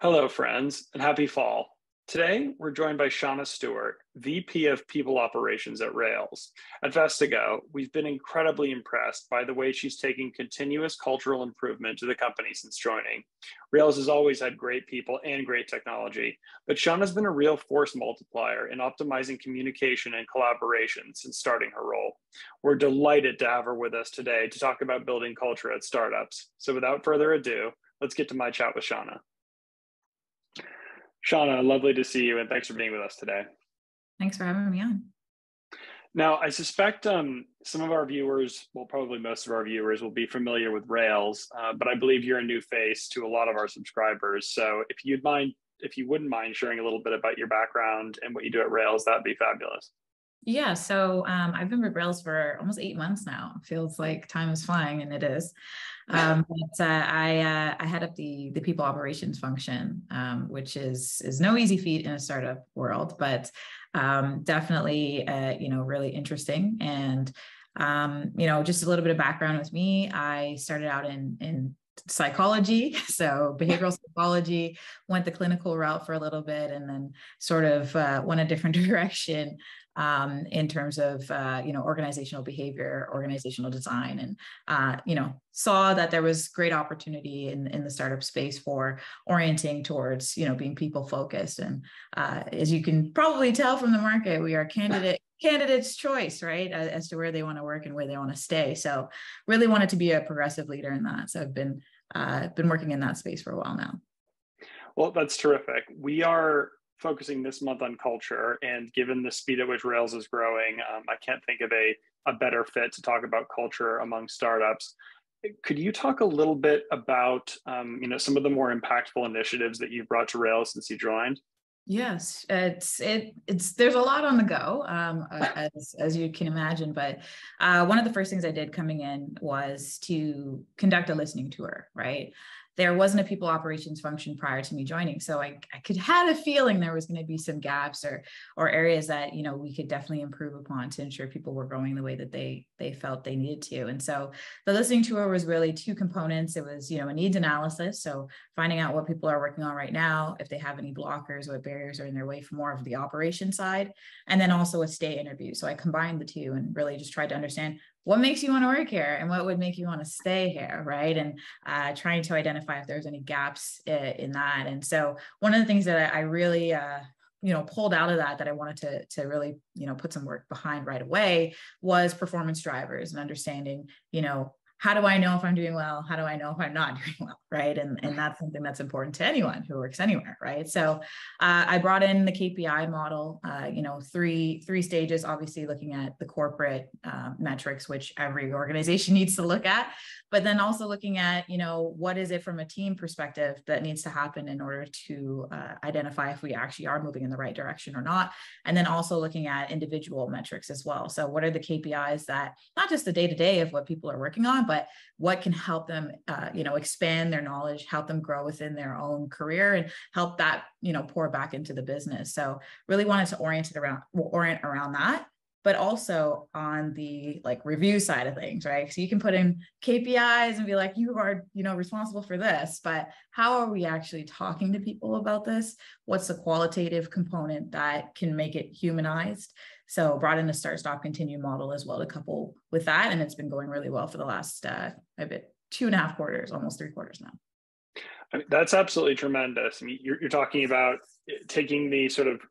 Hello, friends, and happy fall. Today, we're joined by Shawna Stewart, VP of People Operations at Railz. At Vestigo, we've been incredibly impressed by the way she's taking continuous cultural improvement to the company since joining. Railz has always had great people and great technology, but Shawna's been a real force multiplier in optimizing communication and collaboration since starting her role. We're delighted to have her with us today to talk about building culture at startups. So without further ado, let's get to my chat with Shawna. Shawna, lovely to see you, and thanks for being with us today. Thanks for having me on. Now, I suspect some of our viewers, well, probably most of our viewers will be familiar with Railz, but I believe you're a new face to a lot of our subscribers. So if you wouldn't mind sharing a little bit about your background and what you do at Railz, that'd be fabulous. Yeah, so I've been with Railz for almost 8 months now. It feels like time is flying, and it is. I head up the people operations function, which is no easy feat in a startup world, but definitely really interesting. And just a little bit of background with me. I started out in psychology, so behavioral psychology, went the clinical route for a little bit, and then sort of went a different direction in terms of organizational behavior, organizational design, and saw that there was great opportunity in the startup space for orienting towards being people focused. And as you can probably tell from the market, we are candidate's choice, right, as to where they want to work and where they want to stay. So really wanted to be a progressive leader in that. So I've been working in that space for a while now. Well, that's terrific. We are focusing this month on culture, and given the speed at which Railz is growing, I can't think of a better fit to talk about culture among startups. Could you talk a little bit about some of the more impactful initiatives that you've brought to Railz since you joined? Yes, it's there's a lot on the go, as you can imagine. But one of the first things I did coming in was to conduct a listening tour, right? There wasn't a people operations function prior to me joining. So I could have a feeling there was going to be some gaps or areas that, we could definitely improve upon to ensure people were growing the way that they felt they needed to. And so the listening tour was really two components. It was, a needs analysis. So finding out what people are working on right now, if they have any blockers, what barriers are in their way for more of the operation side, and then also a stay interview. So I combined the two and really just tried to understand what makes you want to work here and what would make you want to stay here, right? And trying to identify if there's any gaps in that. And so one of the things that I really, pulled out of that I wanted to really, put some work behind right away was performance drivers and understanding, how do I know if I'm doing well? How do I know if I'm not doing well, right? And that's something that's important to anyone who works anywhere, right? So I brought in the KPI model, three stages, obviously looking at the corporate metrics, which every organization needs to look at, but then also looking at, what is it from a team perspective that needs to happen in order to identify if we actually are moving in the right direction or not. And then also looking at individual metrics as well. So what are the KPIs that, not just the day-to-day of what people are working on, but what can help them, expand their knowledge, help them grow within their own career, and help that, pour back into the business. So really wanted to orient around that, but also on the review side of things, right? So you can put in KPIs and be like, you are, responsible for this, but how are we actually talking to people about this? What's the qualitative component that can make it humanized? So brought in a start, stop, continue model as well to couple with that. And it's been going really well for the last 2.5 quarters, almost 3 quarters now. I mean, that's absolutely tremendous. I mean, you're talking about taking the sort of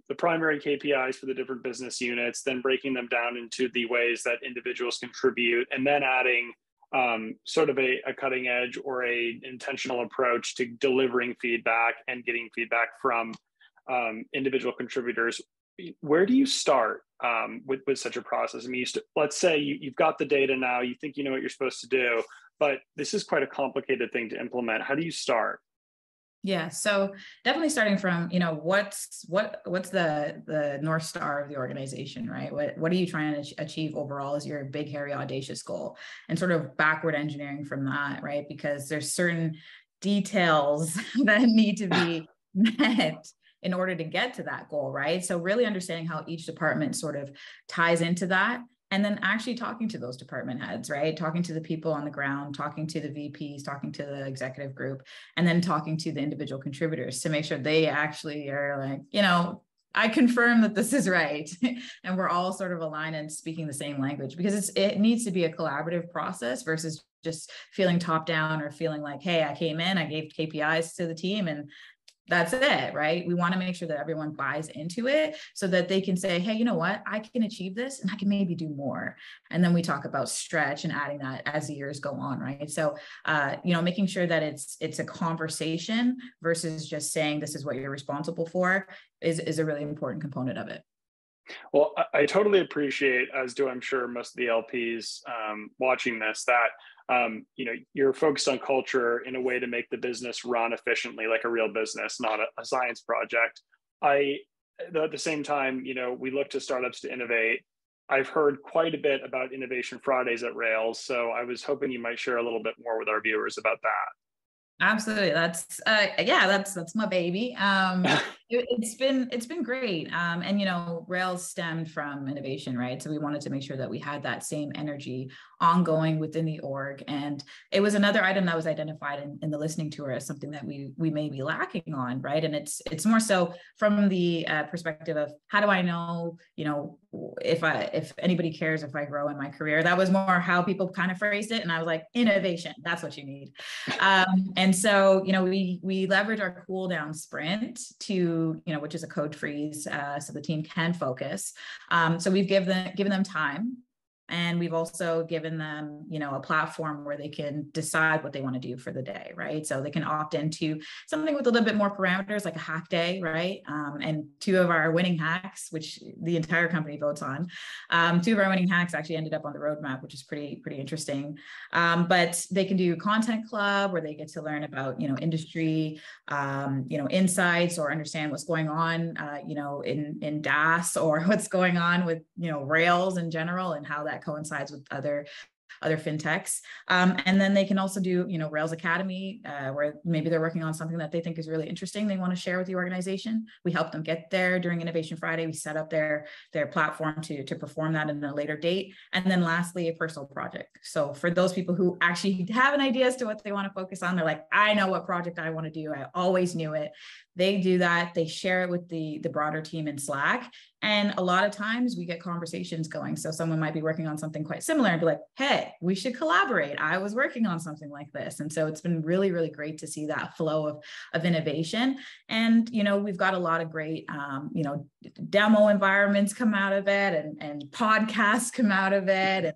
the primary KPIs for the different business units, then breaking them down into the ways that individuals contribute, and then adding sort of a cutting edge or a intentional approach to delivering feedback and getting feedback from individual contributors. Where do you start with such a process? I mean, let's say you've got the data now, you think you know what you're supposed to do, but this is quite a complicated thing to implement. How do you start? Yeah, so definitely starting from, what's the North Star of the organization, right? What are you trying to achieve overall as your big, hairy, audacious goal? And sort of backward engineering from that, right? Because there's certain details that need to be met in order to get to that goal, right? So really understanding how each department sort of ties into that, and then actually talking to those department heads, right? Talking to the people on the ground, talking to the VPs, talking to the executive group, and then talking to the individual contributors to make sure they actually are like, I confirm that this is right. And we're all sort of aligned and speaking the same language, because it needs to be a collaborative process versus just feeling top down or feeling like, hey, I came in, I gave KPIs to the team and that's it, right? We want to make sure that everyone buys into it so that they can say, hey, you know what, I can achieve this and I can maybe do more. And then we talk about stretch and adding that as the years go on, right? So, making sure that it's a conversation versus just saying this is what you're responsible for is a really important component of it. Well, I totally appreciate, as do I'm sure most of the LPs watching this, that you're focused on culture in a way to make the business run efficiently, like a real business, not a science project. At the same time, we look to startups to innovate. I've heard quite a bit about Innovation Fridays at Railz, so I was hoping you might share a little bit more with our viewers about that. Absolutely. That's my baby. It's been great. And Railz stemmed from innovation, right? So we wanted to make sure that we had that same energy ongoing within the org. And it was another item that was identified in the listening tour as something that we may be lacking on, right? And it's more so from the perspective of how do I know, if anybody cares if I grow in my career. That was more how people kind of phrased it. And I was like, innovation, that's what you need. And so, we leverage our cool down sprint to, which is a code freeze, so the team can focus. So we've given them time. And we've also given them, a platform where they can decide what they want to do for the day, right? So they can opt into something with a little bit more parameters, like a hack day, right? And 2 of our winning hacks, which the entire company votes on, 2 of our winning hacks actually ended up on the roadmap, which is pretty interesting. But they can do content club where they get to learn about, industry, insights, or understand what's going on, in DaaS, or what's going on with, Rails in general and how that coincides with other fintechs. And then they can also do, Railz Academy, where maybe they're working on something that they think is really interesting. They want to share with the organization. We help them get there during Innovation Friday. We set up their platform to perform that in a later date. And then lastly, a personal project. So for those people who actually have an idea as to what they want to focus on, they're like, I know what project I want to do. I always knew it. They do that. They share it with the broader team in Slack. And a lot of times we get conversations going. So someone might be working on something quite similar and be like, hey, we should collaborate. I was working on something like this. And so it's been really, really great to see that flow of innovation. And, we've got a lot of great, demo environments come out of it and podcasts come out of it. And,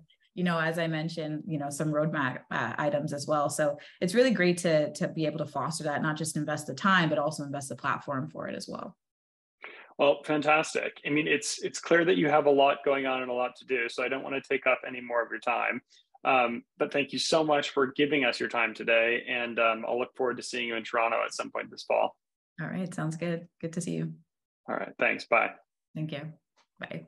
as I mentioned, some roadmap items as well. So it's really great to be able to foster that, not just invest the time, but also invest the platform for it as well. Well, fantastic. I mean, it's clear that you have a lot going on and a lot to do, so I don't want to take up any more of your time. But thank you so much for giving us your time today. And I'll look forward to seeing you in Toronto at some point this fall. All right. Sounds good. Good to see you. All right. Thanks. Bye. Thank you. Bye.